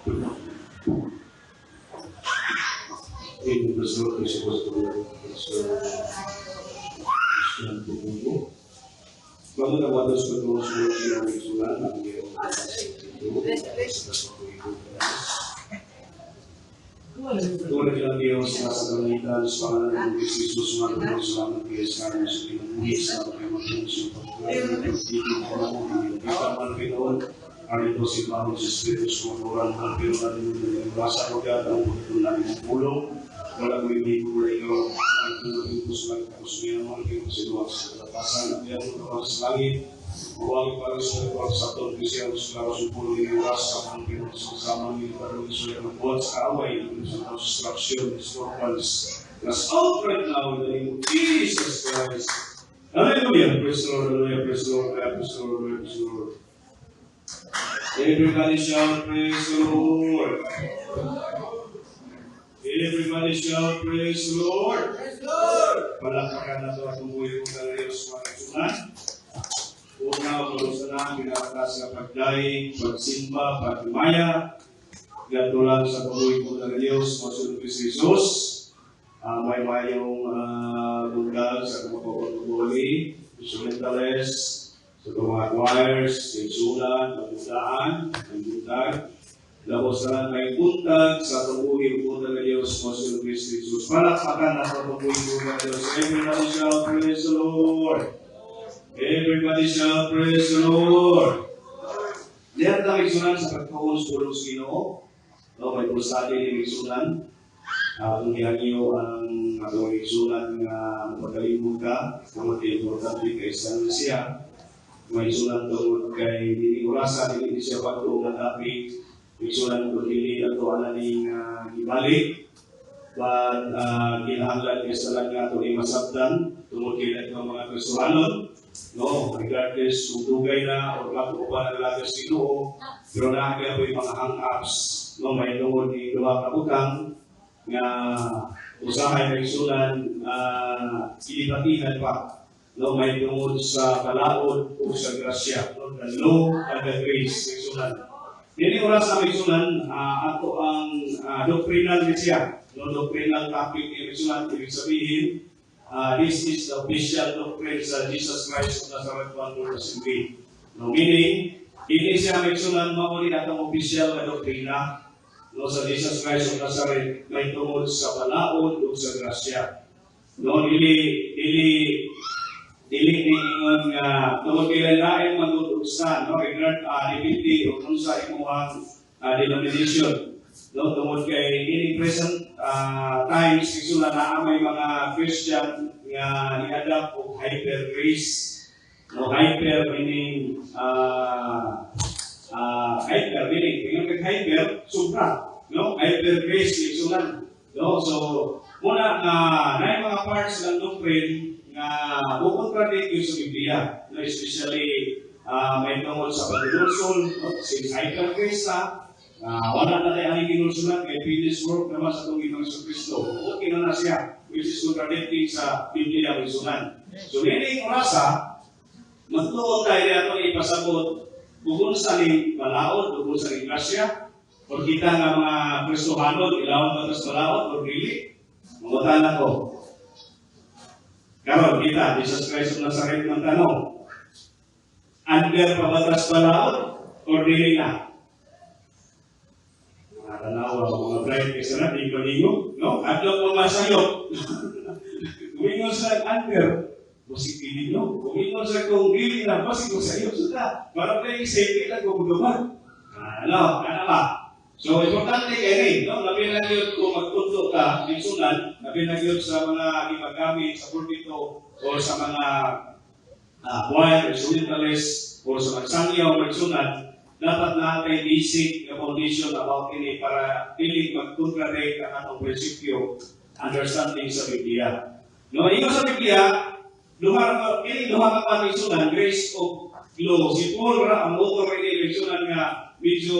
In the Lord is bago na watos ko doon sa mga isulan ang mayroong tulad ng Diyos na sa gamitan sa pangalan ng Jesus mga salamat Diyos kami sa pinamuhi sa pagkamatang sa pagkamatang kita malapinoon arito si Panginoon sa Espiritu sa mga malapinoon ng rasa ko kaya ang pagkakunan ng pulong wala ko hindi ko ikaw ang tumatong po sa kapasuyan mga pinagsiluwa sa katapasan at yan ang sa langit huwag para sa pagkakasatong Kristiyan sa lawas ng pulong ng rasa ang pinagsasama ng parang isulat ng buwan sa away ng sa construction of orphans that's out right now in the name of Jesus Christ. Hallelujah! Praise the Lord, hallelujah, praise the Lord, praise the Lord, praise the Lord. Everybody shout, praise the Lord. Everybody shout, praise the Lord. Praise the Lord. Palakpakan na ito at umuwi ko ng Diyos mga kasunan. Una o kalusanan, pinakatas na pagdaig, pagsimba, pagmaya. Gatulang sa umuwi ko ng Diyos, masunod ni Jesus. May mayong bundag sa kumapapagpuli, instrumentales, sa mga choirs, insulan, pagmudaan, pagmundag. Lapos na may buntag sa tubuhin po ng Diyos mo sa Kristo Jesus. Palakpakan na sa tubuhin po ng Diyos. Everybody shout, praise the Lord. Everybody shout, praise the Lord. Diyan na isunan sa pagkawon sa pulong sa Ginoo. May pulsati ng isunan. Kung hihangyo ang atong isunan na magpagalimod ka, kung importante kay San siya. May isunan tungkol kay Dini Urasa, hindi siya pagkawon ng topic. Isulan ko dili ato ananing gibalik but kinahanglan kay sa lang ato ni masabtan tungod kay ato mga Kristohanon no regardless kung dugay na o lato pa na lagas Ginoo pero naagay po yung mga hang-ups no may tungod ni duha ka butang nga usahay kay isulan ilibatihan pa no may tungod sa kalaod o sa grasya no the law and the grace kay isulan. Dili oras sa isunan ato ang doctrinal siya. No doctrinal topic ni isunan ibig sabihin this is the official doctrine sa Jesus Christ of Nazareth one Lord and Savior. No meaning ini siya isunan mao ni atong official na doktrina no sa Jesus Christ of Nazareth may tungod sa palaod ug sa grasya. No dili ingon nga tungod kay lain magtutusan no regard depende o kung sa imong denomination no tungod kay in present times isula na may mga Christian nga ni-adapt og hyper grace no hyper meaning ingon kay hyper sobra no hyper grace isula no so muna na mga parts ng doctrine nga bukontradict yung sa Biblia, no, especially may tungkol sa pagdulsol, no, since hyper grace wala na tayo ang ginulsulan kay finished work naman sa itong Ginoong Kristo. Okay na siya, which is contradicting sa Biblia ang isunan. So, hindi orasa, magtuon tayo ito ipasabot kung sa ning palaod, kung sa ning grasya, o kita nga mga Kristohanon, ilawang batas palaod, o dili, mamutan ako. Karon kita, Jesus Christ of Nazareth ng tanong, under pabatas palaod o dili na? Mga tanawa, mga blind kasi na, di paningo, no? At lang po masayot. Kumingon sa under, posibilin nyo. Kumingon sa kung dili na, pasig ko sa iyo, suda. Para playing safety lang kung gumawa. Ano ba? So, importante kayo no? Labi na yun kung magtunto ka, dinsunan, labi na yun sa mga imagamit sa pulpito o sa mga choir, instrumentalist, o sa magsangyaw, magsunan, dapat natin basic na foundation about ini para piling mag-contradict ang atong prinsipyo, understanding sa Biblia. No, ino sa Biblia, duha ka panisunan, grace of law. Si Paul ang motor ini mensunan nga medyo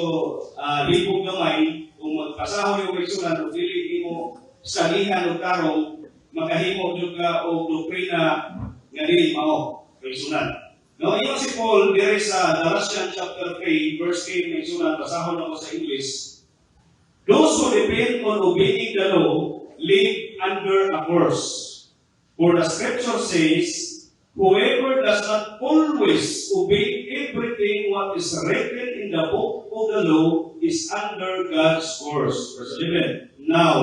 libog gamay kung magpasahon yung mensunan o dili mo salihan o tarong makahimo jud ka og doktrina nga dili mao mensunan. No, iyo si Paul dire sa Galatians chapter 3 verse 8 mensunan basahon ako sa English. Those who depend on obeying the law live under a curse. For the scripture says, whoever does not always obey everything what is written in the book of the law is under God's curse. Verse 11. Now,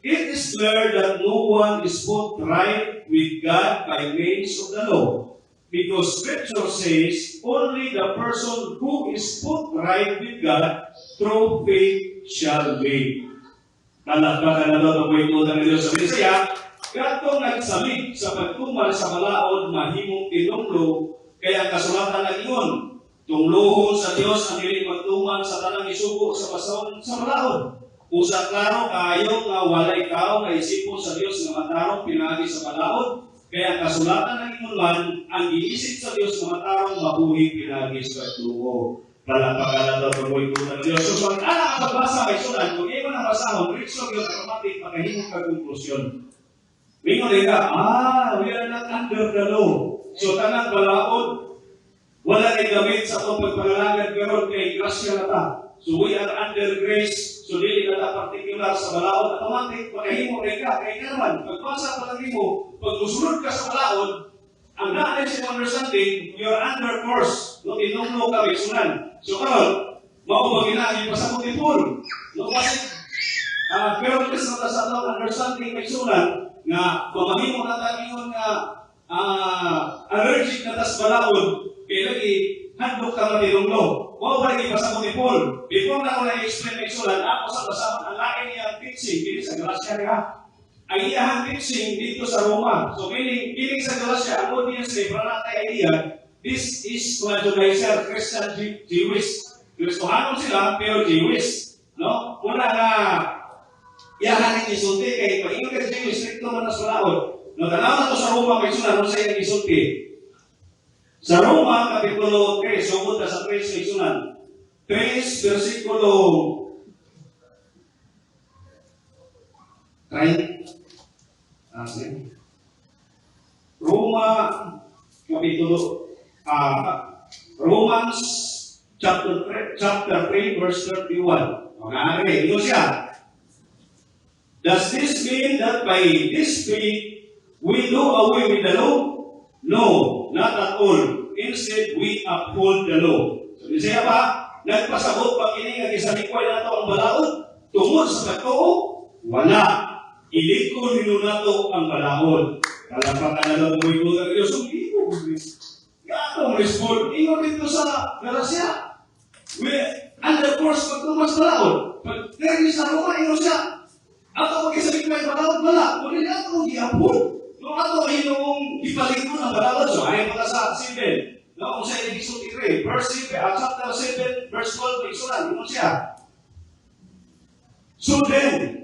it is clear that no one is put right with God by means of the law, because Scripture says only the person who is put right with God through faith shall live. Palakpakan na daw ang ito ng Diyos sa Bisaya, katong nagsalig sa pagtumal sa balaod mahimong tinunglo, kaya kasulatan na ingon, tunglohon sa Diyos ang dili pagtuman sa tanang isugo sa pasahon sa balaod. Usa klaro kaayo nga wala ikaw nga isipon sa Dios nga matarong pinaagi sa balaod, kaya kasulatan ng ingon man ang giisip sa Dios nga matarong mabuhi pinaagi sa pagtuo. Palakpakan na daw ang ito ng Diyos. So, pag ana ang pagbasa kay sunan, kung iyo man ang basahon, ritso yung automatic makahimong ka-conclusion. Mingon din ka, we are not under the law. So, tanang balaod, wala na gamit sa itong pagpangalangan karon kay grasya na ta. So we are under grace. So dili na ta particular sa balaod. Automatic, makahimo rin ka. Kaya naman, pagpasa pa lang mo, pag musunod ka sa balaod, ang daan sa understanding, you are under curse. No, tinunglo ka, sunan. So karon, maubagin na yung pasabot ni Paul. No, kasi, pero kasi na sa atong understanding may sunan, nga mamahimo na tayo nga allergic na tas balaod, kaya lagi, handok ka matinunglo. Wow, ba naging pasabot ni Paul? Before na ako na-explain na isulan, ako sa basabot ang lain niyang teaching, dito sa Galatia niya. Ang iyahang teaching dito sa Roma. So, meaning sa Galatia, ang audience ni Pranatay idea, this is Judaism, Christian, Jewish. Kristohanon sila, pero Jewish. No? Una na, iyahan ng isulti, kay pag-ingat ka Jewish, stricto man na sulaod. No, tanaw na to sa Roma, kay sunan, ano sa'yo isulti? Sa Roma, Kapitulo 3, sugod na sa 3 sa isunan. 3, versikulo 30. Roma, Kapitulo, Romans, chapter 3, verse 31. Okay, ito siya. Does this mean that by this faith, we do away with the law? No, not at all. Instead, we uphold the law. So, siya pa, nagpasabot pag iningag sa likway na ito ang balaod, tungod sa pagtuo, wala. Ilikon nilo na ito ang balaod. Kalapatan na lang mo ito ng Diyos. So, gano'ng respond? Ingon dito sa Galatia. Under course, pagtumas balaod. Pag terni sa Roma, ingon siya. Ato mag-isa likway balaod, wala. Kung hindi ato mag-i-uphold. No, ato hinong ipalikon ang balaod. So, ayaw pa sa 7. No, kung sa'yo nag-isulti 3. Chapter 7, verse 12, isulan. Ano siya? So then,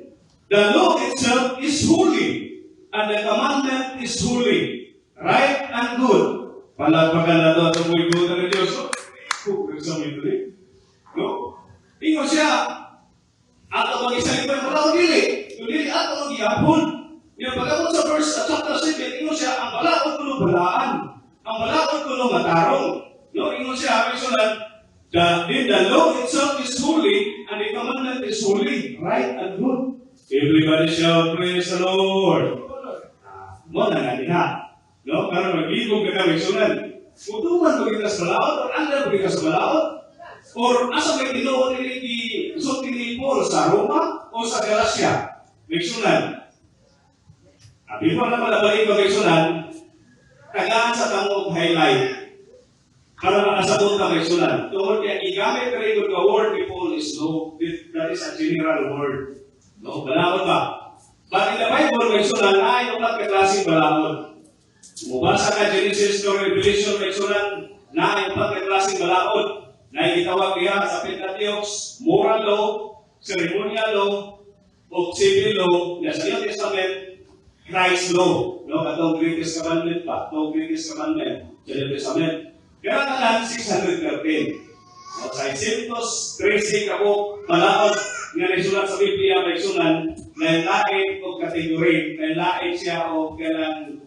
the law itself is holy, and the commandment is holy, right and good. Palagpagan na ito at umuwi ko ng Diyos. No? Ingon siya, ato mag-isa likway balaod dili. Dili ato mag-i-uphold. Yung pagkabot sa verse chapter 7, ingon siya, ang balaod kuno balaan. Ang balaod kuno matarong. No, ingon siya, may sulat, the law itself is holy, and the commandment is holy, right and good. Everybody shout, praise the Lord. Mo na nga din ha. No, para magbibog ka may sulat. Kutuman mo kita sa balaod, or andal mo kita sa balaod, or asa may tinuon ni sulti ni Paul sa Roma o sa Galatia. May sulat. Before na malabalik ko kay sunan, tagaan sa tamong highlight para makasabot ka kay sunan. Tungkol kaya igamit ka rin ka word ni Paul is no, that is a general word. No, balakot ba? But in the Bible, kay sunan, ay ulat ka klaseng balakot. Mubasa ka Genesis to Revelation kay sunan, na ay ulat ka klaseng balakot. Na itawag niya sa Pentateuch, moral law, ceremonial law, o civil law, na sa New Testament, Christ law, no? Katong greatest commandment pa, itong greatest commandment, sa New Testament. Kaya tanan 613. At sa 613 ako, malaot nga nasulat sa Biblia, may sunan, na lain o kategori, na lain siya o ganang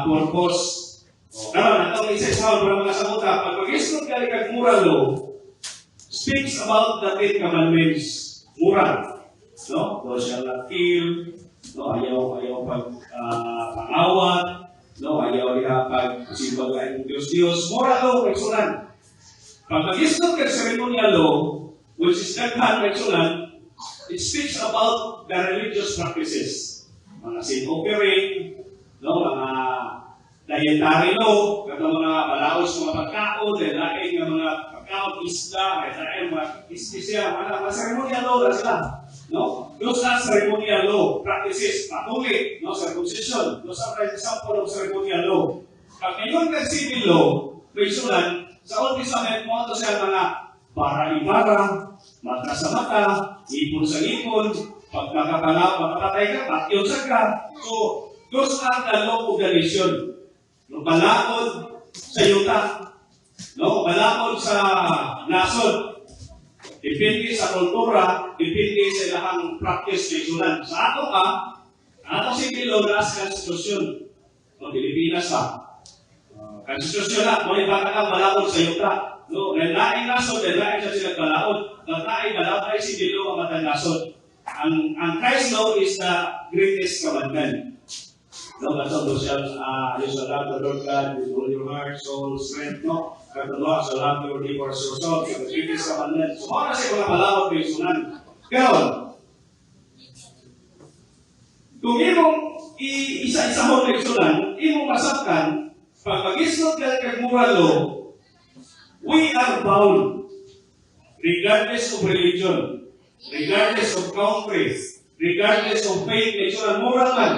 purpose. Karon, atong isa-isa para mga sabuta, pag mag-isot ka kag moral law, speaks about the 10 commandments. Moral. No? Thou shalt not kill. No? Ayaw pag-awat. No? Ayaw diha pag-sibag ang Diyos. Mura law, kaigsunan. Pag mag-istot ka ceremonial law, which is daghan kaigsunan, it speaks about the religious practices. Mga sin offering, no? Mga dietary law, mga malaos mga pagkaon, dahil lain ng mga pagkaon, isda, dahil mga istisya, mga ceremonial law na sila. No? Those are ceremonial law practices, patuloy, no? Circumcision, those are example of ceremonial law. Pag ngayon ka civil law, may sulan, sa Old Testament mo ito siya mga para-ibara, mata sa mata, ipon sa ipon, pag makapatay ka, patyon sa ka. So, those are the law of the nation. No, balakod sa yuta. No, balakod sa nasod. Depende sa kultura, depende sa ilahang practice na isunan. Sa ato ato si Pilo na sa konstitusyon. No, Pilipinas konstitusyon na, kung iba ka balakod sa yuta. No, laing nasod, laing sa sila balakod. Laing balakod ay si Pilo ang matang nasod. Ang Christ law is the greatest commandment. No, that's all those you shall love the Lord God with all your heart, soul, strength, no? Katulad sa love your neighbors, your soul, the greatest commandment. So, mga kasi mga balawat kayo sunan. Pero, kung imong isa-isa mo kayo sunan, imong masakkan, pag mag-isnot ka kag moralo, we are bound, regardless of religion, regardless of country, regardless of faith, kayo sunan, moral man.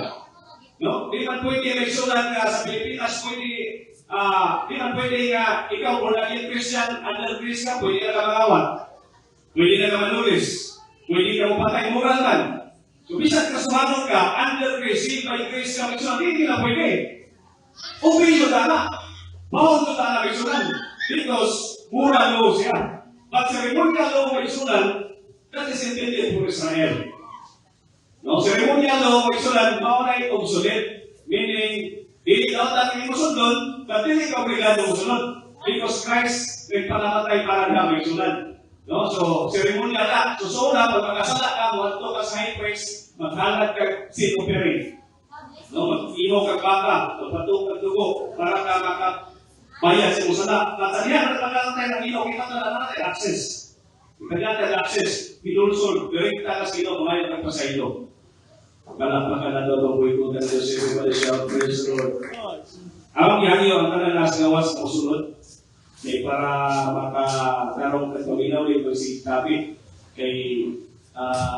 No? Di man pwede eleksyonan ka sa Pilipinas, di man pwede nga ikaw born again Christian, under grace ka, pwede na ka magawat. Pwede na ka manulis. Pwede ka mapatay moral man. So, bisan ka sumanod ka, under grace, saved by grace ka, eleksyonan, hindi na pwede. Okay yun na. Bound yun na eleksyonan. Because, moral law siya. But ceremonial law eleksyonan, that is intended for Israel. No, ceremonial law, isulan, maunay obsolete. Meaning, hindi daw natin musundon, but hindi ka obligado musunod. Because Christ, nagpanamatay para na may isulan. No, so, ceremonial na. So, una, pag magkasala ka, mato ka sa high priest, maghalat ka sin offering. No, mag-imo ka baka, magpatok ka dugo, para ka makapaya sa musala. Natalihan, nagpagkakantay ng ilaw, kita na natin access. Kaganda access, pinulsol, direkta ka sa ilaw, kumain ka pa sa ilaw. Palakpakan na daw ang buhay ko ng Diyos. Everybody shout, praise the Lord. Ang ihangyo ang tanan nasa gawas na usunod. Kaya para makatarong katawinaw dito si David. Kay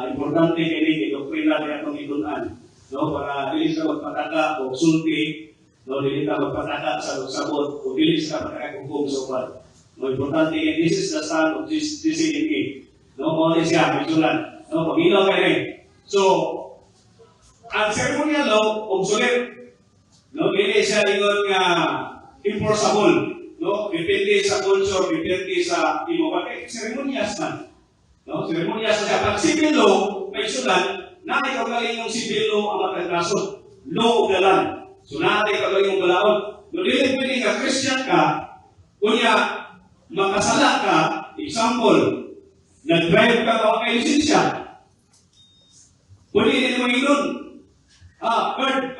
importante kay rin, doktrina niya itong itunan. No? Para dili ka magpataka o sulti, no? Dili ka magpataka sa sabot, o dili ka magpataka kung sa upan. No? Importante kay this is the son of this DNA. No? Muna siya, may sulan. No? Pag-ilaw kayo rin. So, ang ceremonial law, obsolete. No, hindi siya ingon nga enforceable. No, depende sa culture, depende sa imo bakit ceremonious man. No, ceremonious siya. Pag civil law, may sulan, naay kagaling yung civil law ang mataglasod. Law of the land. So, naay kagaling yung balaod. No, dili pwede nga Christian ka, kunya makasala ka, example, nag-drive ka o kay lisensya. Pwede din mo yun. Bird,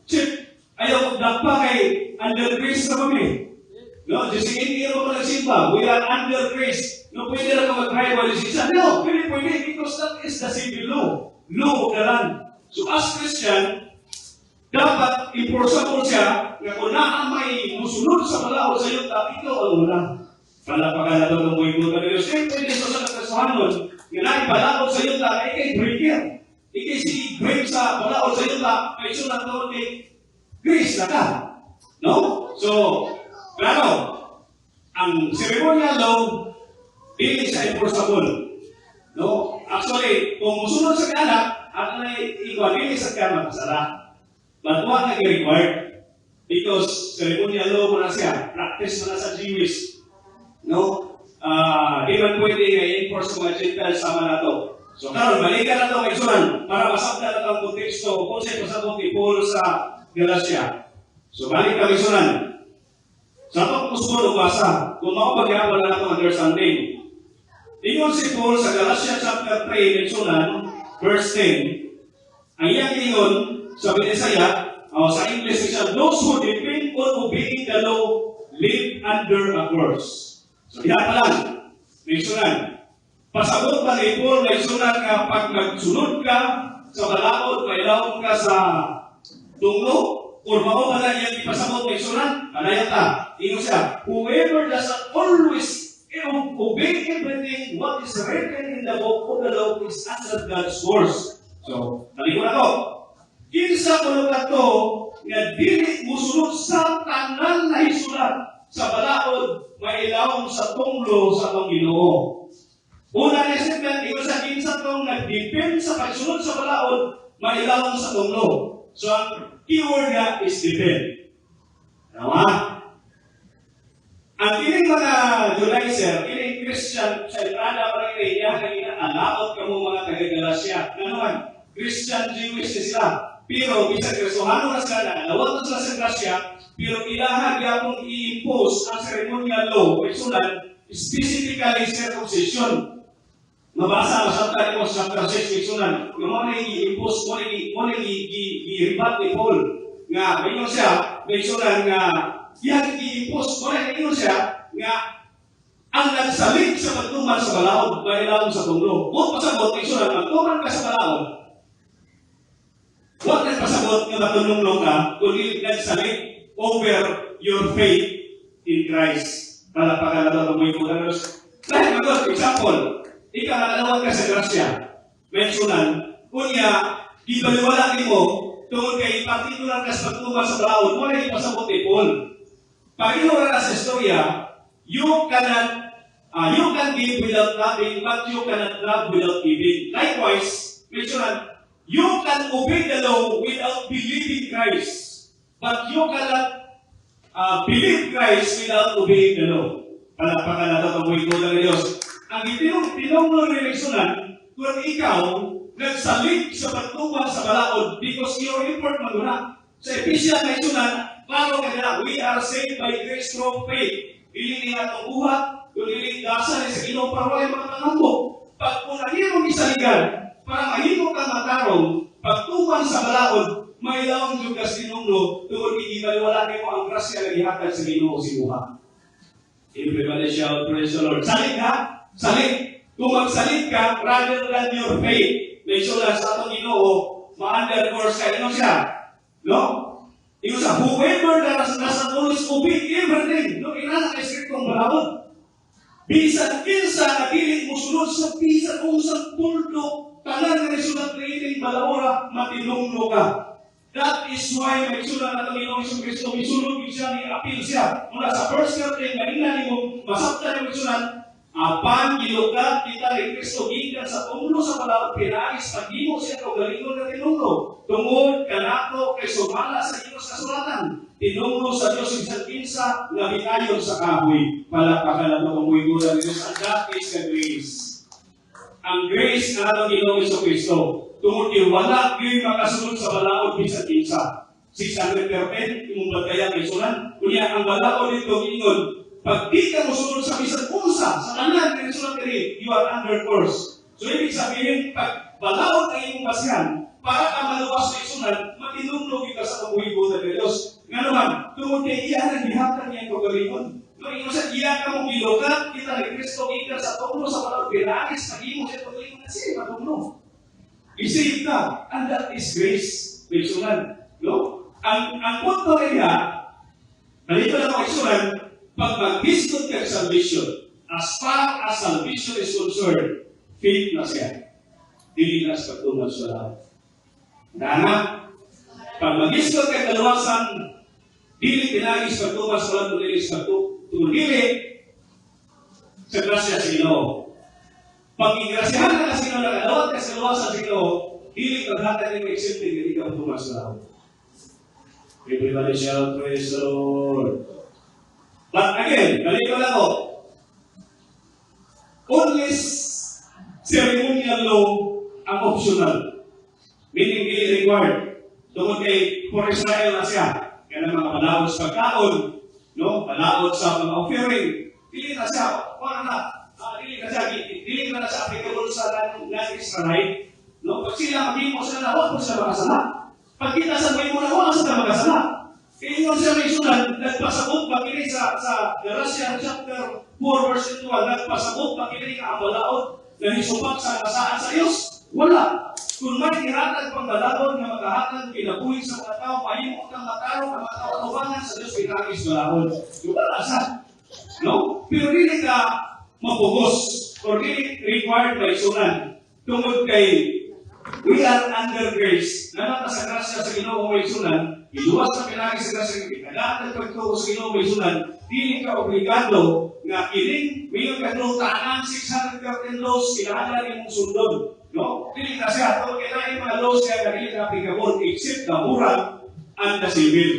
chip, ayaw kong pa kay under grace na kami. No, just hindi mo ko nagsimba. We are under grace. No, pwede na ka mag-drive o lisensya. No, pwede, because that is the civil law. Law of the land. So as Christian, dapat enforceable siya na kung may musunod sa balaod sa iyo, ikaw ang una. Palapakan na ito ng buhay mo. Pwede sa kasuhanon, nga balaod sa iyo, ikay breaker. Ikay si break sa balaod sa iyo, may sulat na kay grace na ka. No? So, klaro, ang ceremonial law, hindi siya enforceable. No? Actually, kung musunod sa kala, at may ikaw, hindi sa kala makasala. But what nag-required? Because ceremonial law mo na siya, practice mo na sa Jewish. No? Di man pwede i-enforce mga Gentiles sama na to. So, karon balikan na ito kay Sunan para masabda na ang konteksto kung sa'yo pasabot ni Paul sa Galacia. So, balik kami Sunan. Sa pagpuspon o basa, kung makapag-iapon na ito understanding. Ingon si Paul sa Galacia chapter 3 ni Sunan, verse 10, ang iyang ingon, sabi ni Isaiah, sa English siya, those who depend on obeying the law live under a curse. So, diyan pa lang, may sunan. Pasabot pa ni Paul, may sunan nga pag magsunod ka sa balaod, may laon ka sa tunglo, or mao ba na iyang ipasabot may sunan, kanayata. Ingon siya, whoever does not always obey everything what is written in the book of the law is under God's curse. So, talikod ako. Kinsa ko to nga dili musulod sa tanan na isulat sa balaod mailawom sa tunglo sa atong Ginoo. Una ni statement, ito sa kinsa tong nagdepend sa pagsunod sa balaod mailawom sa tunglo. So ang keyword nga is depend. Tama? Ang kining mga Judaizer, kining Christian sa entrada pa rin niya kanina, alaot ka mo mga taga-Galasya. Nga naman, Christian Jewish sila. Pero bisag Kristohano na sila, nawag na sila sa grasya, pero ilahan yapong i-impose ang ceremonial law o isulat, specifically circumcision. Mabasa sa chapter 6 isulat, yung mga i-impose, mga i-ribat ni Paul, nga mayroon siya, may isulat nga, yan i-impose, mayroon siya, nga ang nagsalig sa pagtuman sa balaod, mailawom sa tunglo. Kung pasabot, isulat, magtuman ka sa balaod, huwag nagpasabot na matulong ka kundi nagsalit over your faith in Christ. Palapakan na ito ng mga dahil magod, example, ikaw nakalawag ka sa grasya, mensunan, kunya, ibaliwala ni mo, tungkol kay partikular ka sa pagtuman sa balaod, mo na ipasabot ni Paul. Pag inuwa ka sa istorya, you can give without loving, but you cannot love without giving. Likewise, mensunan, you can obey the law without believing Christ, but you cannot believe Christ without obeying the law. Palapakan na ito ang buhay ko ng Diyos. Ang tinong releksionan, kung ikaw nagsalig sa pagtuman sa balaod because your report maguna. Sa Ephesians na isunan, klaro ka na, we are saved by grace through faith. Ili nga itong buhat, kung ili dasa sa Ginoo para ay mga pangambok. Pag kung nahirong isaligan, para mahimo ka matarong, pagtuman sa balaod, may laong yung kasinunglo, tungkol ibaliwala mo ang grasya na gihatag sa Ginoo si Muha. Everybody shout, praise the Lord. Salit ka? Salit. Kung magsalit ka, rather than your faith, may sulat sa atong Ginoo, ma-undercourse ka, ino siya? No? Ino siya, whoever does not always obey everything, no? Ina na istriktong balaod. Bisan kinsa na dili mo sunod sa bisan kung sa puldo, tanan na sulat training balawara, matinunglo ka. That is why may sulat na itong Ginoo Hesus Kristo, misulog siya, ni-appeal siya. Mula sa first chapter, kanina ni mo, masabta ni mo sulat, apan gilugat kita ni Kristo, gikan sa tunglo sa balawat, pinais, pag-imo siya kaugalingon na tinunglo. Tungod, kanako, kay sumala sa Diyos kasulatan. Tinunglo sa Diyos isang kinsa, na bitayon sa kahoy. Palakpakan na itong buhay-buhay ng Diyos, and that is the grace. Ang grace na itong Ginoo Hesus Kristo. Tungkol wala kayo makasunod sa balaod bisan kinsa. 610, imong bagaya kay sunan. Kunya ang balaod nito ingon, pag di ka musunod sa bisan unsa, sa tanan kay sunan kini, you are under curse. So ibig sabihin, pag balaod ang imong basihan, para ka maluwas kay sunan, matinungnog ka sa kabuhi-buhay ng Diyos. Nga naman, tungkol kay iyan ang gihatag niya ang kagalingon. No, ingon sa iya ka mong gilugat, kita ni Kristo ikan sa tunglo sa balaod, pinagis, nag-imo siya kagalingon na siya, matunglo. Isave ka, and that is grace. Personal. No? Ang punto niya, nalito na mga isunan, pag mag-discount ka sa salvation, as far as salvation is concerned, faith na siya. Dili na sa pagtungan sa lahat. Dana, pag mag-discount ka kalawasan, dili pinagis pagtungan sa lahat, dili sa pagtungan. Dili sa grasya sa Ginoo. Pag igrasyahan ka kasi na nakalawat ka sa luwas sa Ginoo, dili paghatag ng excepted, hindi ka pagtungan sa lahat. Everybody shout, praise the Lord. But again, nalito lang ako, only ceremonial law ang optional. Meaning, hindi required. Tungkol kay for Israel na siya, kaya ng mga balawod sa pagkaon, no? Balawod sa mga offering, hindi na siya, para na, dili na sa applicable sa non-Israelite, no? Pag sila mag-imo sila na, huwag po sila makasala. Pag kita sa may muna, huwag sila makasala. Kaya yun siya may sunan, nagpasabot pa kini sa Galatians chapter 4 verse 21, nagpasabot pa kini ka abalaot na hisupak sa kasaan sa Diyos? Wala. Kung may ihatag pang balaod na makahatag kinabuhi sa mga tao, mahimok kang matarong ang mga tao anubangan sa Diyos pinagis balaod. Yung wala sa. No? Pero hindi ka mapugos or hindi required by sunan. Tungkol kay we are under grace. Nanata sa grasya sa Ginoo may sunan, iluwas sa pinagis sa grasya ng pinagatan pagtuo sa Ginoo may sunan, dili ka obligado nga kining mayon kadtong tanan 613 laws kinahanglan imong sundon. No? Dili na siya. Kung kailangan yung mga laws kaya dili na applicable except the moral and the civil.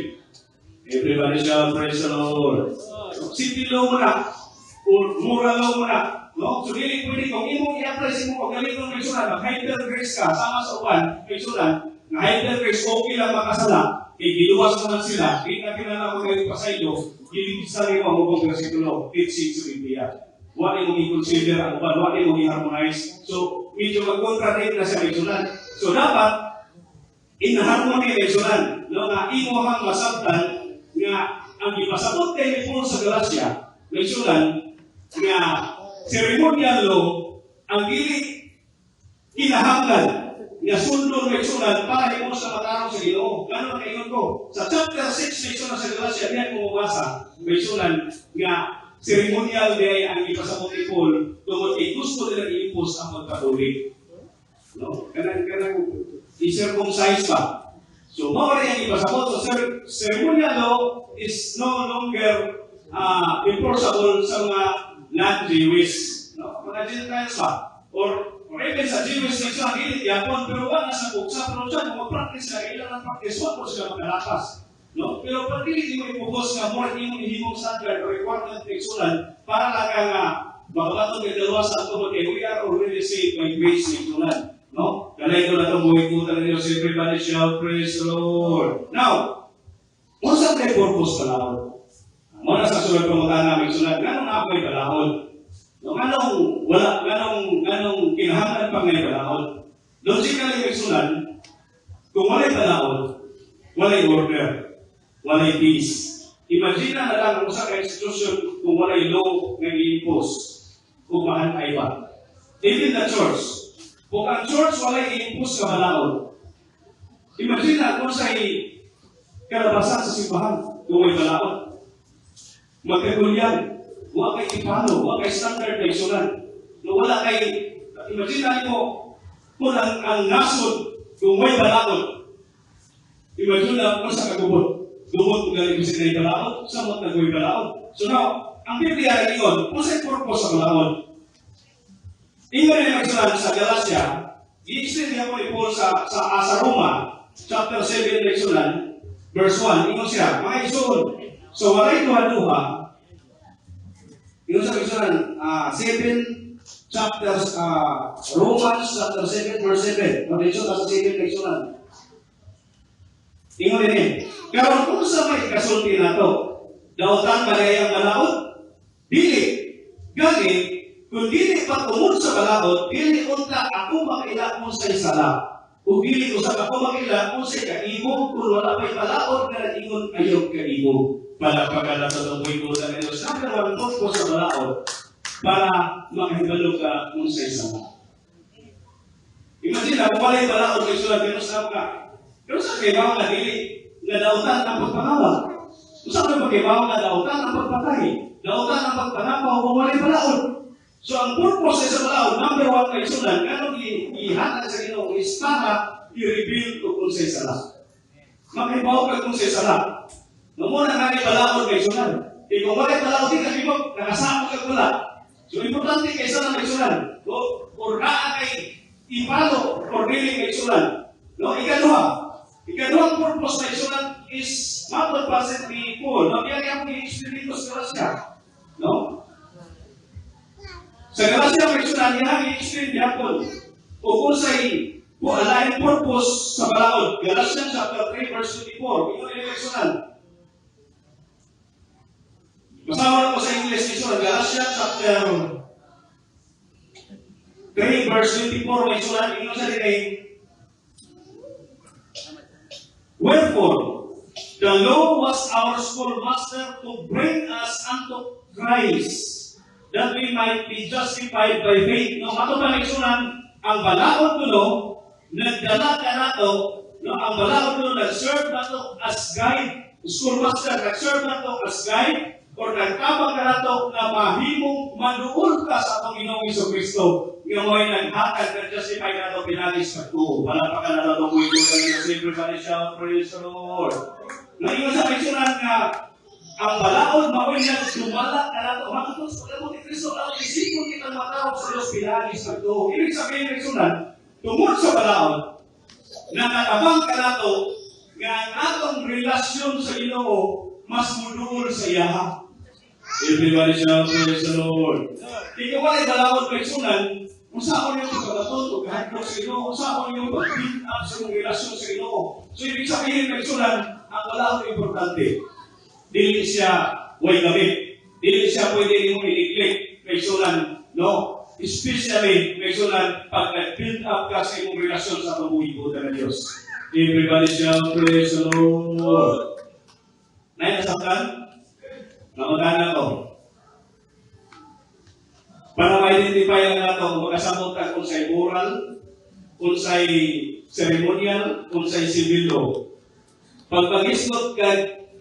Everybody shall praise the Lord. Civil law muna. Or moral law muna. No? So dili pwede kung imong i-apply sa imong paggaling may sunan, hyper grace ka, sama sa uban, may sunan, na hyper grace, okay lang makasala, giluwas naman sila, di na kinala ko ngayon pa sa iyo, ilibisa rin mo ang versikulo, teaching sa Biblia. Wala mong i-consider ang uban, wala mong i-harmonize. So, medyo mag-contradict na siya may sunan. So, dapat, in-harmony may sunan, no, na imo hang masabtan nga ang ipasabot kay ni Paul sa Galatia, may sunan, nga ceremonial law ang dili kinahanglan nga sundon may sunan para imo sa matarong sa Ginoo. Ganun kaingon ko. Sa chapter 6 may sunan sa Galatia, diyan mo mabasa may sunan nga ceremonial day ang ipasabot ni Paul tungod kay gusto nila i-impose ang pagkatuloy. No? Kanang i-circumcise pa. So, mawala yung ipasabot. So, ceremonial law is no longer enforceable sa mga non-Jewish. No? Mga Gentiles pa. Or even sa Jewish na siya, hindi yapon, pero wala sa buksa. Pero siya, kung mag-practice na, ilan ang practice, wala po sila magkalakas. No? Pero pag hindi mo ipugos nga, more hindi mo ihimong standard or requirement teksulan, para lang nga, bakalatong may dalawa sa ito, okay, we are already saved by grace teksulan. No? Kalay ko na itong buhay po talaga Diyos, everybody shall praise the Lord. Now, kung saan kayo purpose palahon? Muna sa sulat pamataan namin sulat, ganong ako ay palahon? No, ganong kinahanglan pa ngayon palahon? Logically may sulat, kung walay palahon, walay order, walay peace. Imagine na lang kung sa institution kung walay law na i-impose, kung mahal ay ba. Even the church, kung ang church walay i-impose ka palahon, imagine na kung sa'y kalabasan sa simbahan, kung may palahon. Magkagulyan, wala kay ipano, wala kay standard na isunan. No, wala kay, imagine natin mo, kung ang nasod, kung may balakot, imagine na kung sa kagubot, gumot kung galing kasi na balakot, samot na gawin balakot. So now, ang Biblia ay yun, kung sa'y purpose sa balakot. Ingon na nagsulat sa Galatia, i-explain niya po ni Paul sa Roma, chapter 7 na isulan, verse 1, ingon siya, mga isuon, so walay duha-duha, yung sa Bisunan, 7 chapters, Romans chapter 7 verse 7. Mabilis sa 7 na Bisunan. Tingnan din. Karon kung sa may kasulti na to, dautan malayang balaod, dili. Gani, kung dili patungod sa balaod, dili unta ako makaila mo sa isala. Kung dili ko sa ako makaila mo sa kaibo, kung wala pa'y balaod na ingon ayaw kaibo. Para pagkala sa tumoy ko sa Diyos, nagkaroon ko sa balaod para makahibalo ka kung sa isala. Imagine na, kung wala yung balaod, may sulat ka sa ka. Pero sa kaibaw na dili, na dautan ang pagpanawa. Kung saan na kaibaw na dautan ang pagpatay, dautan ang pagpanawa, kung wala yung balaod. So ang purpose sa balaod, number 1 kay sulat, ganun ihatag sa Ginoo is para i-reveal ko kung sa isala. Makahibaw ka kung sa isala. Namuna nga ni balaod kay sunan. Kung wala balaod din kasi mo, nakasama ka wala. So importante kay sana may sunan. Or naa kay ipalo or dili kay sunan. No, ikaduha purpose kay sunan is matod pa sa people. No, kaya ako i-explain ko sa Galatia. No? Sa Galatia may sunan, yan i-explain niya po. O kung sa'y alain purpose sa balaod. Galatia chapter 3 verse 24. Ito yung sunan. Masama ko sa English ito, Galatia chapter 3 verse 24, may sulat, ino sa dinay, Wherefore, the law was our schoolmaster to bring us unto Christ, that we might be justified by faith. No, ato panigsunan, ang balaod kuno, nagdala ka nato, no, ang balaod kuno, nag-serve nato as guide, schoolmaster, nag-serve nato as guide, or nagkabag ka nato na mahimong manuol ka sa atong Ginoong Jesucristo. Yung mo'y naghatag na justify nato pinalis ka to. Wala pa ka na nato kung ito na nila. Everybody shout, praise the Lord. Ngayon sa picturean nga, ang balaod mao'y nagdumala ka nato. Makatos, pagkabot ni Kristo, ang isipon kitang matawag sa Diyos pinalis ka to. Ibig sabihin picturean, tungkol sa balaod, nakatabang ka nato nga ang atong relasyon sa Ginoo mas muduol sa iyaha. Everybody shout, praise the Lord. Ikaw wala'y balaod picturean, kung saan yung pagkataton o kahit sa Ginoo, kung saan yung pag-build up sa mong relasyon sa Ginoo. So, ibig sabihin, picturean, ang balaod ay importante. Dili siya way gamit. Dili siya pwede rin mong i-neglect. Picturean, no? Especially, picturean, pag nag-build up ka sa mong relasyon sa pamumuhibutan ng Diyos. Everybody shout, praise the Lord. Nainasaktan? Namagana ko. Para ma-identify lang nato kung magkasamot ka kung sa'y moral, kung sa'y ceremonial, kung sa'y civil law. Pag mag-isgot ka,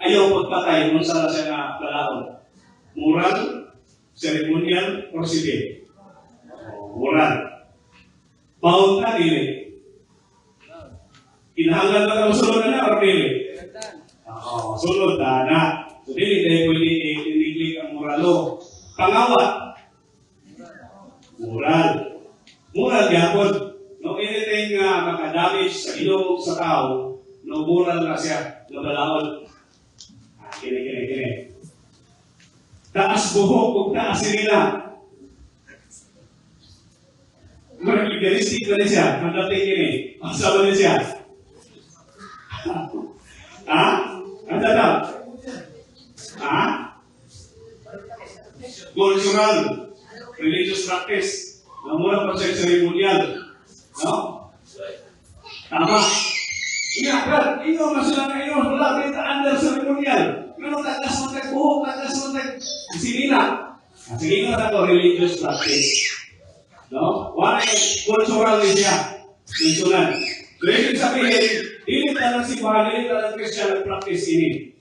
ayaw pagpatay kung saan siya na balaod. Moral, ceremonial, or civil. Moral. Baon ka, dili. Kinahanglan ba ka masunod na or dili? Sunod na. So, dili tayo pwede i-neglect ang moral law. Pangawat, moral. Moral yapon. No anything makadamage sa ilong sa tao, no moral na siya, no balaod. Kini. Taas buhok kung taas nila. Magagaristik na siya, mandating kini. Masama na siya. Ha? Ang tatap? Ha? Cultural. Religious practice. Namura pa sa ceremonial. No? Tama. Iya, kan? Ino masila na ino. Wala kita under ceremonial. Pero takas mo tagbuhok, takas mo tagsinila. Sige nga na ito, religious practice. No? Wala yung cultural din siya. Cultural. So, ibig sabihin, dili talang simbahan, dili talang Christian practice ini.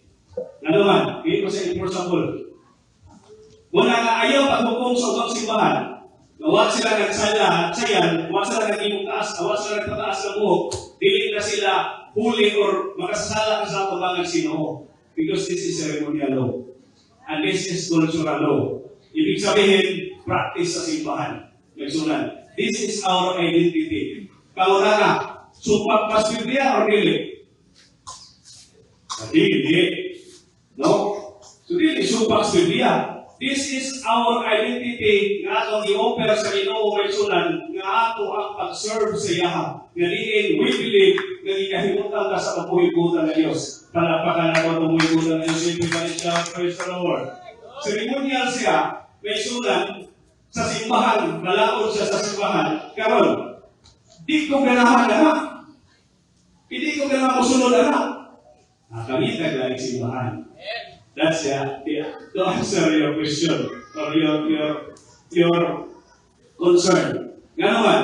Ano man? Hindi ko sa enforceable. Muna nga ayaw paghukom sa ubang simbahan. Huwag sila nagsayan, huwag sila nag-imugtaas, huwag sila nagtataas ng buhok, dili na sila huli or makasasala ka sa tubangan sino. Because this is ceremonial law. And this is cultural law. Ibig sabihin, practice sa simbahan. Nagsunan. This is our identity. Kauna ka, sumpag pas Biblia or dili? Dili. No? So dili, sumpag sa Biblia. This is our identity nga atong i-offer sa Ginoo may sunan nga ato ang pag-serve sa iyaha. Nga diin, we believe nga ikahimutan ka sa kapuhibutan ng Diyos. Palapakan na ito kapuhibutan ng Diyos. Everybody shout, praise the Lord. Ceremonial siya, may sunan sa simbahan, malaod siya sa simbahan. Karon, di ko ganahan na. Hindi ko ganahan musunod na. Kami taglay simbahan. That's to answer your question or your concern. Nga naman,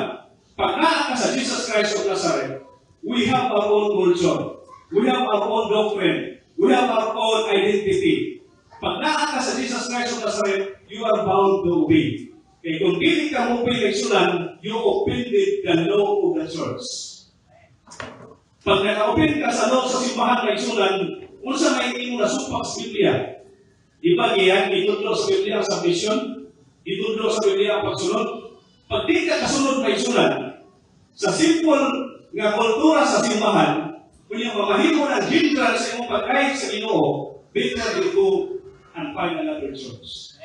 pag naa ka sa Jesus Christ of Nazareth, we have our own culture. We have our own doctrine. We have our own identity. Pag naa ka sa Jesus Christ of Nazareth, you are bound to obey. Kaya kung hindi ka mo pinagsunan, you offended the law of the church. Pag naka-offend ka sa law sa simbahan na isunan, kung sa may imo na supak sa Biblia, di ba yan, itudlo sa Biblia ang submission, itudlo sa Biblia ang pagsunod. Pag di ka kasunod na isunan, sa simple nga kultura sa simbahan, kung yung mamahimo ng hindran sa imong pag-kahit sa Ginoo, better you go and find another church.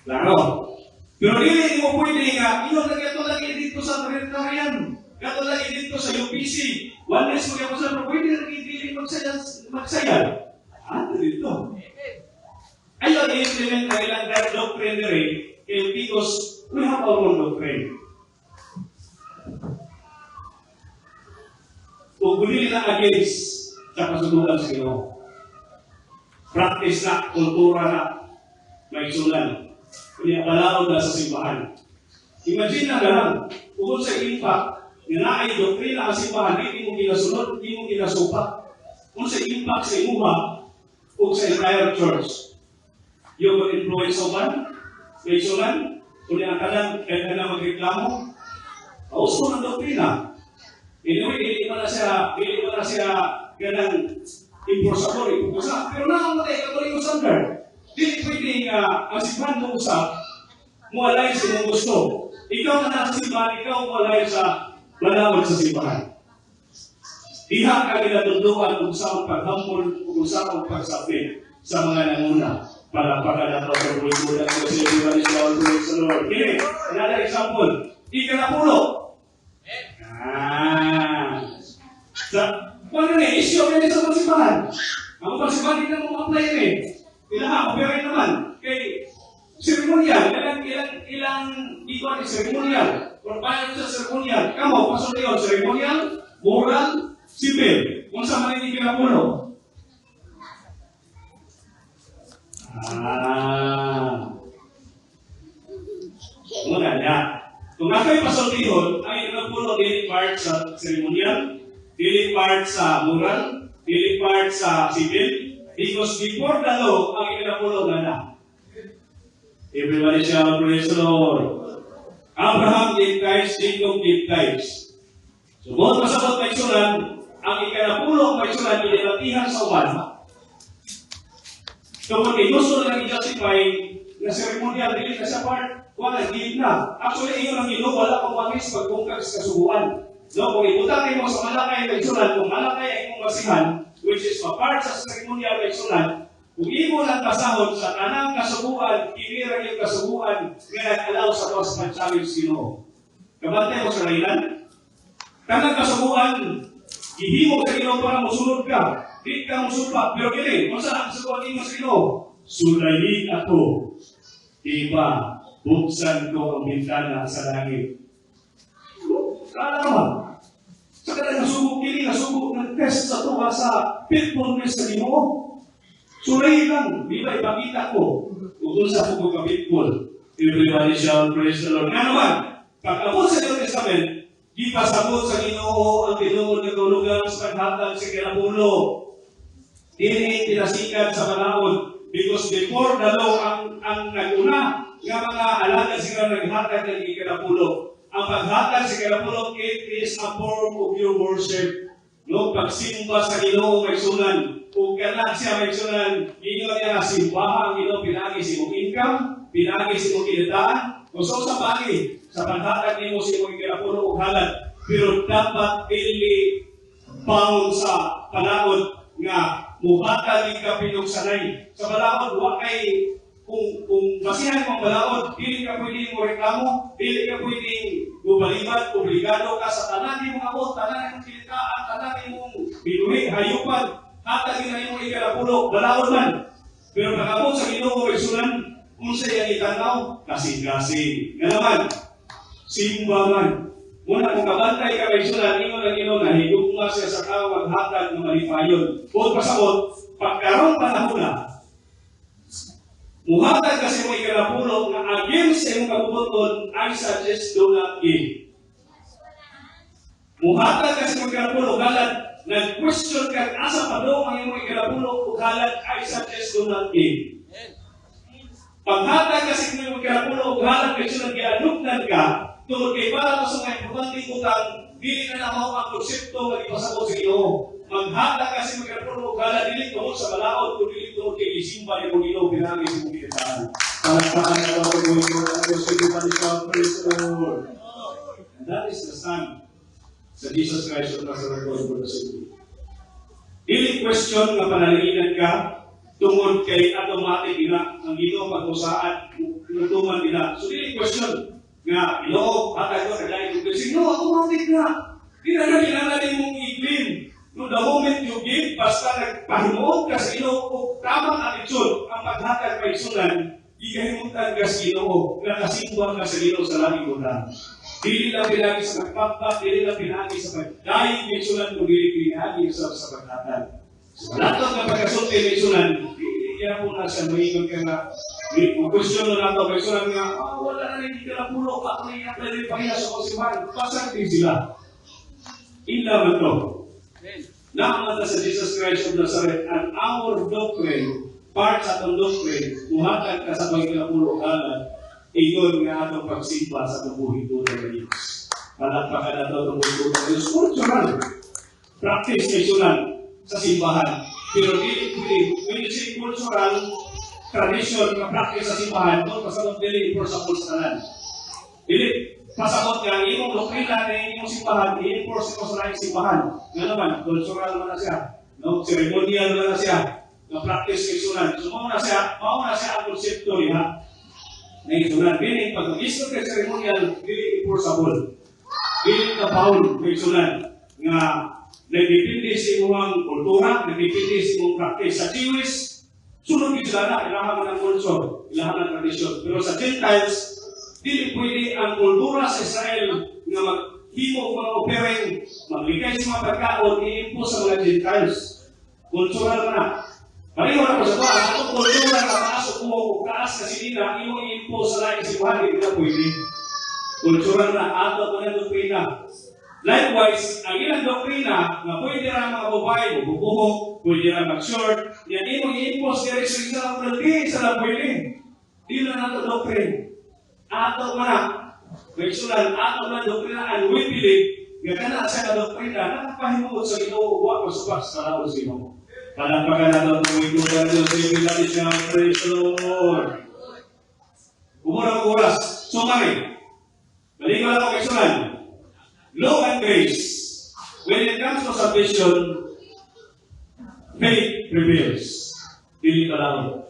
Klaro. Pero dili mo pwede nga, lagi dito sa Trinitarian, kato lagi dito sa UPC, oneness mo yung sa pwede nagigili magsayal. Dito. Ayaw i-implement ang ilang doctrine rin, because we have our own doctrine. against sa kasunduan sa Ginoo. Practice na, kultura na, may sulan. Kaya balaod na sa simbahan. Imagine na lang, kung sa impact, na ay doktrina ang simbahan, hindi mo ginasunod, hindi mo ginasupa. Kung sa impact sa imuha, o sa entire church, you will influence someone, may sulan, kung ang kanan, kahit na magreklamo, paus mo ng doktrina. Anyway, hindi pa na siya ganang enforceable, ipupusa. Pero nakamatay, katuloy mo standard. Hindi pwedeng ang simbahan mo usap, mo alay sa mong gusto. Ikaw na nasa simbahan, ikaw mo alay sa balawad sa simbahan. Diha ka ginatulduan kung saan paghambol, kung saan pagsapit sa mga nanguna. Palapakan na ito sa buhay-buhay ko sa Ibanis Lord, sa Lord. Kini, another example. Ikalapulo. Paano na, issue na sa pagsibahan. Ang pagsibahan, hindi na mo apply rin. Opera naman. Kay seremonial, ilang ikaw ni seremonial. Kung paano sa seremonial, kamo, pasok yun, seremonial, moral, civil. Kung sa man hindi kinapulo. Maganda. Kung ako'y pasultihon, ay kinapulo dili part sa seremonial, dili part sa moral, dili part sa civil, because before the law, ang ikinapulo na. Everybody shall praise the Lord. Abraham gave tithes, Jacob gave tithes. So, buong pasabot may sulan, ang ikinapulo may sulan, inilatihan sa uwan. So, kung gusto na i-justify na ceremonial, dili na sa part, wala, give na. Actually, iyon ang ino, wala pang wangis pagkungkag sa kasubuan. No, kung ibutang mo sa malakay may sulan, kung malakay ay mong masihan, which is part sa ceremonial may sulan, kung imo lang kasahod sa tanang kasubuan, kinira yung kasubuan, nga nag-allow sa tos pag-challenge Ginoo. Kabantay mo sa railan? Tanang kasubuan, ihimo sa Ginoo para musunod ka. Di ka musulpa. Pero kini, kung saan ang kasubuan imo sa Ginoo? Sulayin ako. Diba, buksan ko ang bintana sa langit. Kala naman. Sa kanang nasubok kini, nasubok ng test sa tuwa sa faithfulness sa Ginoo. Sulayin lang, di ba ipakita ko kung sa po ko ka-faithful. Everybody shall praise the Lord. Nga naman, pag-abot sa New Testament, di pa sabot sa Ginoo ang tinungod na tulugan sa paghatag sa kinapulo. Dili tinasikan sa panahon because before the law ang naguna nga mga alaga sila naghatag ng kinapulo. Ang paghatag sa kinapulo, it is a form of your worship. No, pagsimba sa Ginoo may sunan. Kung kanak siya may sunan, inyo niya simbahan ang Ginoo pinagi si mong income, pinagi si mong kinataan, o sa pagi, sa paghatag nimo si mong kinapulo o halad. Pero dapat dili bound sa panahon nga muhatag ng kapinong sanay. Sa balaod, wakay, kung basihan mong balaod, dili ka pwedeng mo reklamo, dili ka pwedeng bubalibat, obligado ka sa tanan mong abot, tanan mong kilitaan, tanan mong binuhi, hayupan, hatagin na yung ikalapulo, balaod man. Pero pag-abot sa Ginoo may sunan, kung sa'yo itanaw, kasing-kasing. Nga naman, simbahan. Muna kung kabantay ka may sunan, ingon ang Ginoo na higugma siya sa tao maghatag ng malipayon. Huwag pasabot, pagkaroon panahon na, muhatag kasi mo ikalapulo na against sa iyong kabubuton, I suggest do not give. Muhatag kasi mo ikalapulo, galat, nag-question ka, asa pa daw ang iyong ikalapulo, galat, I suggest do not give. Paghatag kasi mo iyong ikalapulo, galat, kasi nag-ianugnan ka, tungkol kay para sa mga importanteng utang, dili na namaw ang konsepto nga ipasabot sa Ginoo. Maghatag kasi magkakaroon ng gala, dili tungkol sa balaod, kung dili tungkol kay isimba ni Ginoo, pinangin sa mong kinataan. Palakpakan na ako kung ito ang Diyos ko panisang praise the Lord. And that is the Son sa Jesus Christ of Nazareth for the city. Dili question nga panaliginan ka, tungkol kay automatic ina, ang Ginoo pag-usaan, tutuman ina. So dili question nga, Ginoo, hatag ko, naglaing ko, Ginoo, automatic na. Di na kinalanin mong i-claim. No, the moment you give, basta nagpahimuot ka sa Ginoo, kung tamang attitude, ang paghatag kay sunan, ikahimutan ka sa Ginoo, nakasimbuhan ka sa Ginoo sa langit utang. Dili lang pinagi sa pagpapag, dili lang pinagi sa pagdaig, may sulan kung dili pinagi sa pagkatan. So, lahat ng pagkasulti may sulan, kaya po na siya, mahigon ka na, mag-question na nato, may sulan nga, wala na rin, hindi ka na pulo, pakliyak na rin pahiya sa kasiman, pasang din sila. Ila man to. Naman sa Jesus Christ of Nazareth, and our doctrine, part sa atong doctrine, muhatag ka sa pagkakapulo kalan, iyon nga atong pagsimba sa tubuhin tulad ng Diyos. Palakpakan na ito itong buhay ng Diyos. Cultural. Practice may sulan sa simbahan. Pero when you say cultural, tradition na practice sa simbahan, doon pasabot dili i-enforce sa kanan. Dili, pasabot nga, imong doktrina na imong simbahan, i-enforce ito sa laing simbahan. Nga naman, cultural naman na siya. No? Ceremonial naman na siya. Na practice may sulan. So, mauna siya ang konsepto niya. May sulan. Meaning, pag mag-isip ka ceremonial, dili enforceable. Dili ka paul may sulan. Nga, nagdipindi sa imong kultura, nagdipindi sa imong practice. Sa Jewish, sunod yung sila na, ilahan ng kultur, ilahan ng tradisyon. Pero sa Gentiles, dili pwede ang kultura sa Israel nga maghimo mga opering, magligay sa mga pagkaon, i-impose sa mga Gentiles. Kultural na. Pareho na po sa ba, ang kultura na maasok mo, kaas na sinina, imo i-impose sa laing simbahan, hindi na pwede. Kultural na, ato po na doktrina. Likewise, ang ilang doktrina na pwede na mga babae, bubuhok, pwede na mag-short, yan imo i-impose sa isang kulti, sa na pwede. Di na nato doktrina. Ato na, may sulan, ato na doktrina, and we believe, gagana sa doktrina, nakapahimot sa Ginoo, huwag ko sa laos Ginoo. Palakpakan na ito, tumigil ka na Diyos, ibig natin siya, praise the Lord. Umurang oras, sumari. Balikan ako kay sulan. Law and grace. When it comes to salvation, faith prevails. Dili kalaro.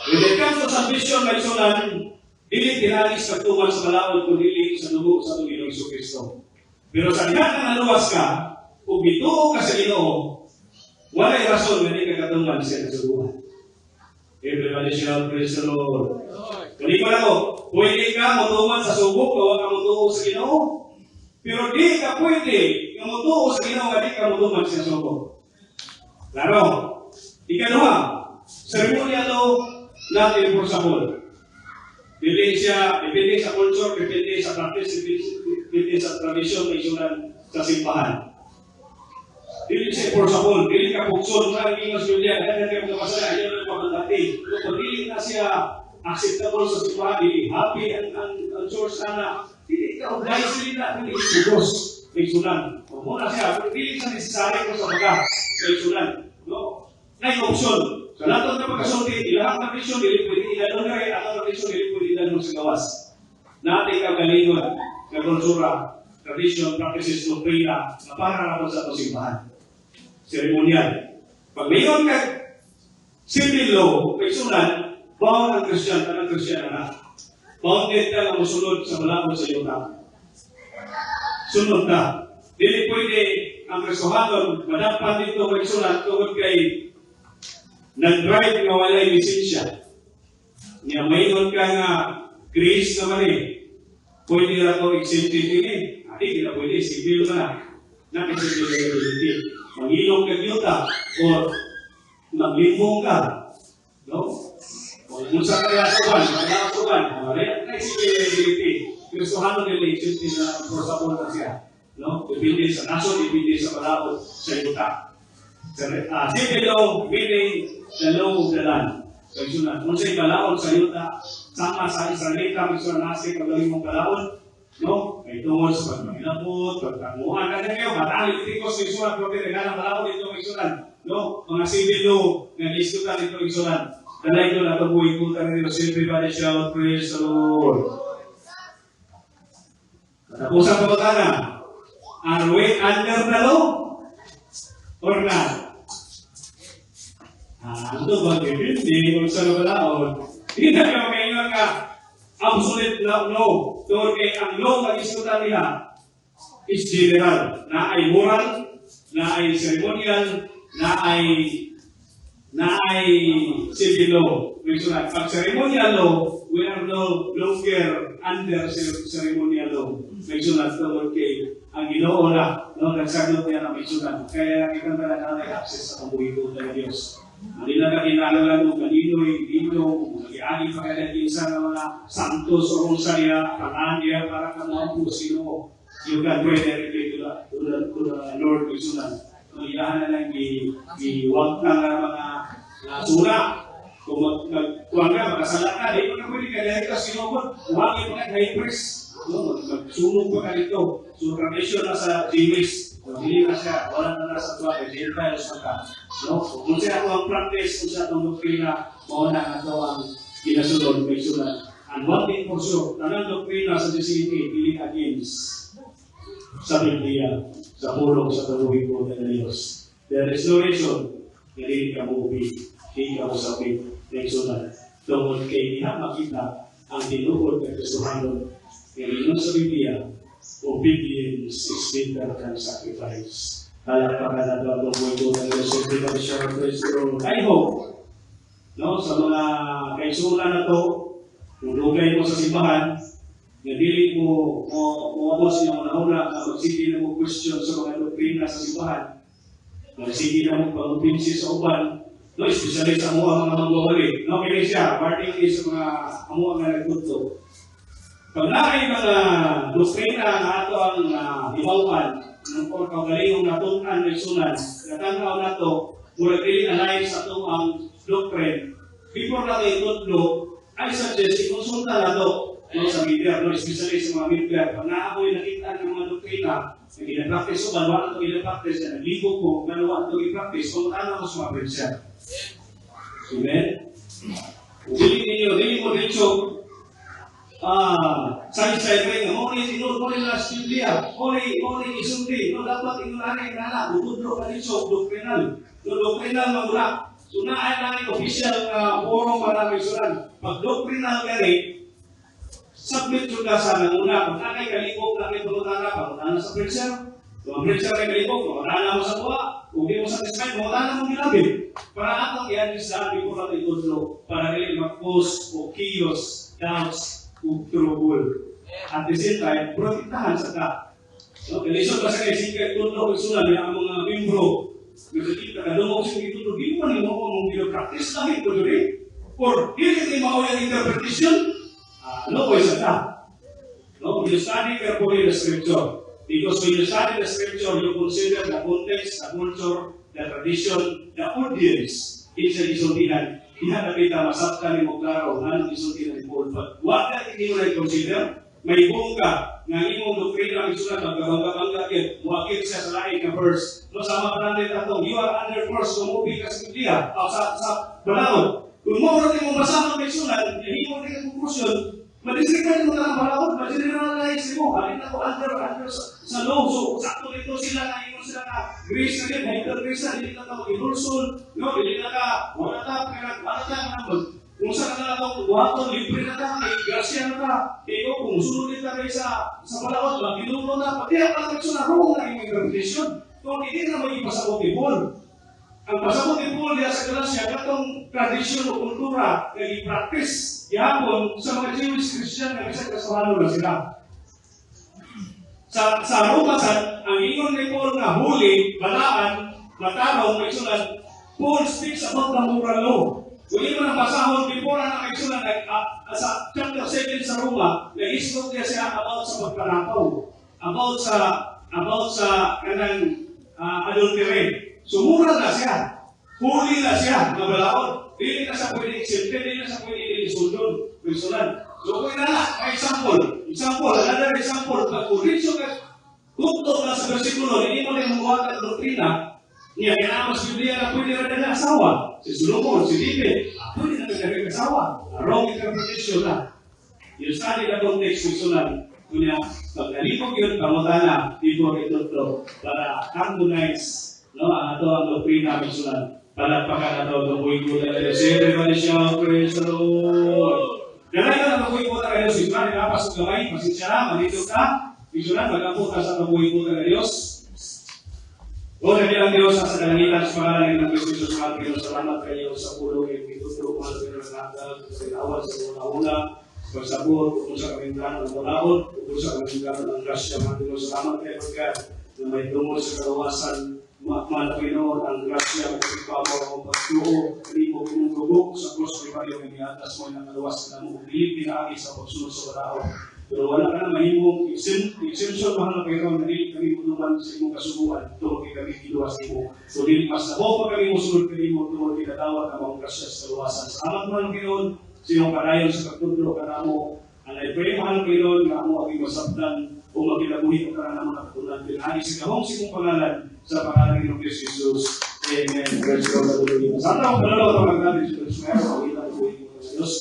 When it comes to salvation, may sulan, dili tinalis pagtuman sa malawad kung dili sa dugo sa Panginoong Kristo. Pero sa dihan na naluwas ka, kung bituo ka sa Ginoo, wala yung rason na hindi ka katungan siya sa buhay. Everybody shout, praise the Lord. Kali ko lang ko, pwede ka mutuman sa subok, huwag ka mutuo sa Ginoo. Pero di ka pwede, yung mutuo sa Ginoo, di ka mutuman sa subok. Klaro. Ikaduha, ceremonial law, not enforceable. Depende sa culture, depende sa practice, depende sa tradisyon na isunan sa simbahan. Dili siya enforceable, dili ka bukson sa English Biblia, kaya kayo kapasala, ayaw na pagkakati. Kung dili na siya acceptable sa simbahan, dili happy ang church sana, dili ka ublay sila, dili bugos, may sunan. Kung muna siya, dili siya necessary ko sa baga, may sunan. No? Na yung option. Sa lahat ng pagkasunti, ilahang tradisyon, dili pwede ilalong na rin, ang tradisyon, dili pwede ilalong sa gawas. Natin kagalingon, kultura, tradition, practices, doktrina, na para naman sa simbahan. Ceremonial. Pag mayon ka civil law, may sunan, bound ang Christian, tanang Christian na. Bounded ka na musunod sa malabot sa yuta. Sunod ka. Dili pwede ang Kristohanon, madapan dito may sunan, tungkol kay nag-drive nga walay lisensya. Nga mayon ka nga grace naman pwede na ito exempted din Hindi kita pwede, civil na. Nakisipil na yung Mangilong ka yuta o naglimbong ka. No? O kung sa kaya asuban, kaya asuban, nakisipil na yung Kristohanon nila exempted na enforceable na siya. No? Depende sa naso, depende sa palabot sa yuta. Civil law, meaning the law of the land. So, kung sa'yo kalaon sa yuta, sama sa Israelita, may sura nasi, kagaling mong kalaon, no? May tungkol sa pagpangilapot, pagtanguhan, kasi kayo, matangit tikos may surat, kung tinagalang kalaon, ito may surat, no? Mga civil law, nag-istutan ito may surat. Talay ito na ito po, ikutan nito, everybody shout, praise the Lord. Katapusan pa ba na? Are we under the law? Or not? Ito ba, hindi, kung saan kalaon, hindi na kayo kayo ka, absolute law. Doon kay ang law na isutan nila is general. Na ay moral, na ay ceremonial, na ay civil law. Pag ceremonial law, we are no longer under ceremonial law. May sunod tungkol kay ang Ginoo na, no, nagsagot niya na may sunod. Kaya kita talaga na access sa kabuhibutan ng Diyos. Hindi na kakinala kung kanino'y dito, mag-iagi pa kaya din sa mga santos o rosarya, kananya, para ka mga po sino. You can pray directly to the Lord may sunod. Iyahan na lang i-wag ka ng mga sura. Kung magkuhan ka, magkasalat ka, di mo na pwede ka dahil ka sinubot. Huwagin mo na high priest. Magsunog pa ka dito. So, tradition na sa Jewish. Hindi na siya, wala na sa tuwa, Gentiles na ka. Kung siya ako ang practice, kung siya itong doktrina, mauna na ito ang ginasunod, may sunod. And one thing for sure, tanang doktrina sa DCT, hindi against sa Biblia, sa pulong, sa taluhin po ng Diyos. There is no reason na hindi ka mubi, hindi ka usapin, may sunod. Tungkol kay hindi makita ang tinukod ng Kristohanon, ngayon sa Biblia, obedience is better than sacrifice. Palakpakan na ito ang tungkol po ng Diyos. I hope, no, sa mga kaisunan na ito, kung lugay mo sa simbahan, na dili mo ako sa inyong nauna na magsige na mo question sa mga doktrina sa simbahan, magsige na mo pag-upinsi sa uban, no, especially sa mga manggawali. No, kaya siya, parting is mga amuang na nagtuto. Pag nakay mga doktrina na ito ang ibawan, ng pagkagalingong natunan ng sunan, natanaw na ito, mula dili alay sa ito ang doctrine. Before natin itutlo, I suggest, ikonsulta na ito sa media, especially sa mga media. Pag naakoy nakita ng mga doktrina, na ginapractice ko, wala ito ginapractice, na nagligo ko, ganawa ito ginapractice, kung ano ko sa mga prinsya. Amen? Dili mo dito, say ring, only tinul mo nila sa Biblia, only isulti, no, dapat inulari na bukudlo ka dito, doktrinal. No, doktrinal magula. So, naan lang yung official forum para may sulan. Pag doktrinal ka rin, submit yun ka sa nanguna. Kung nakay kalibog na kayo pagkutana, pagkutana sa preacher. Kung ang preacher ay kalibog, pagkutana mo sa buwa. Kung di mo satisfied, pagkutana mo ginabit. Para atong i-understand before natin itutlo, para rin mag-post o kios, doubts, o trouble. At the same time, protektahan sa ka. So, kalisod pa sa kayo, sige, tutlo, isulan, yung mga membro, kita kadang mo sing itu di mana mo ngomong di praktis lah itu jadi or ini mau yang interpretation no puede ser no you study carefully the scripture because when you study the scripture you consider the context, the culture, the tradition, the audience isa isultihan kita masaktan mo klaro ano isultihan ni Paul but what that you will consider may bungka nga imong doktrina ang isulat magkabangga-bangga kit muakit siya sa lain na verse no sama natin atong you are under verse kumubi ka sa Biblia sa balawod kung mo rin mong basama may sulat hindi mo rin conclusion madisikan mo na ang balawod ma-generalize mo halin ako under sa law so sakto nito sila na ingon sila na grace na din hyper-grace na hindi na ka mag-imulson no hindi na ka wala ta kung saan na ito, buhaton, libre na ka, may grasya na ka, kayo, kung sunod ka kayo sa balawad, mag-inulo na, pati ang pala na wrong na yung interpretation. Kung hindi na may pasabot ni Paul. Ang pasabot ni Paul diya sa grasya, katong tradisyon o kultura na i-practice, ihapon sa mga Jewish Christian na isa kasawalo na sila. Sa Romasan, ang ingon ni Paul na huli, balaan, matarong, may sulat, Paul speaks about the moral law. Kung hindi mo nang basahon, before na nagsulat sa chapter 7 sa Roma, nag-istok niya siya about sa pagpanakaw, about sa kanang adultery. Sumura na siya, huli na siya, nabalaon. Hindi na siya pwede i-excepte, hindi na siya pwede i-sundon, personal. So kung may another example, kung rin siya kuktok na sa versikulo, hindi mo rin mamuha ng doktrina, niya kailangan mas Biblia na pwede rin na asawa. Si Solomon, si David, pwede na nagkagay asawa. Wrong interpretation na. Yung study na context ng sunan, kunya, pagkalipog yun, kamutana, before ito para harmonize, no, ang ito ang doktrina ng sunan. Palagpakan na ito, nabuhay ko talaga. Everybody shout, praise the Lord. Dahil ka na nabuhay ko talaga Diyos, yung mga napasok gawin, pasensya na, malito ka, isunan, magkaputa sa nabuhay ko talaga Diyos. O nabilang Diyos sa kalangitan sa pangalan ng Kristo sa mga Pilipinas, salamat kayo sa pulong yung itutulong mga pinagkakal sa tinawad sa una-una. pagsabot, kung sa kaming gano'n ng walaon, kung sa kaming gano'n ng grasya, mga Pinoon. Salamat kayo, God, na may tungkol sa kalawasan, mga Pinoon, ang grasya, ang pagpapaw, ang pagtuo, kalibog, pinugubog, sa cross, may pariyo, may niyatas mo, ng kalawasan na mo, hindi pinaagi sa pagsunod sa walaon. Pero wala ka na mahimong exemption, mahal na Panginoon, na hindi kami punuman sa imong kasubuan, tungkol kami kiluwas mo. So, hindi mas na pa kami musunod kami mo, tungkol kinatawag ang mga grasya sa kalawasan. Salamat mahal na Panginoon, sa iyong kadayon sa pagtuturo ka na mo. And I pray, mahal na Panginoon, na mo aking masabdan o magkilabuhin ka na mga katulan. Pinahani sa kahong sa imong pangalan, sa pangalan ng Jesus. Amen. Praise God. Sana ako palalaw ito magkabit sa Diyos. Mayroon ako ilang buhay mo sa Diyos.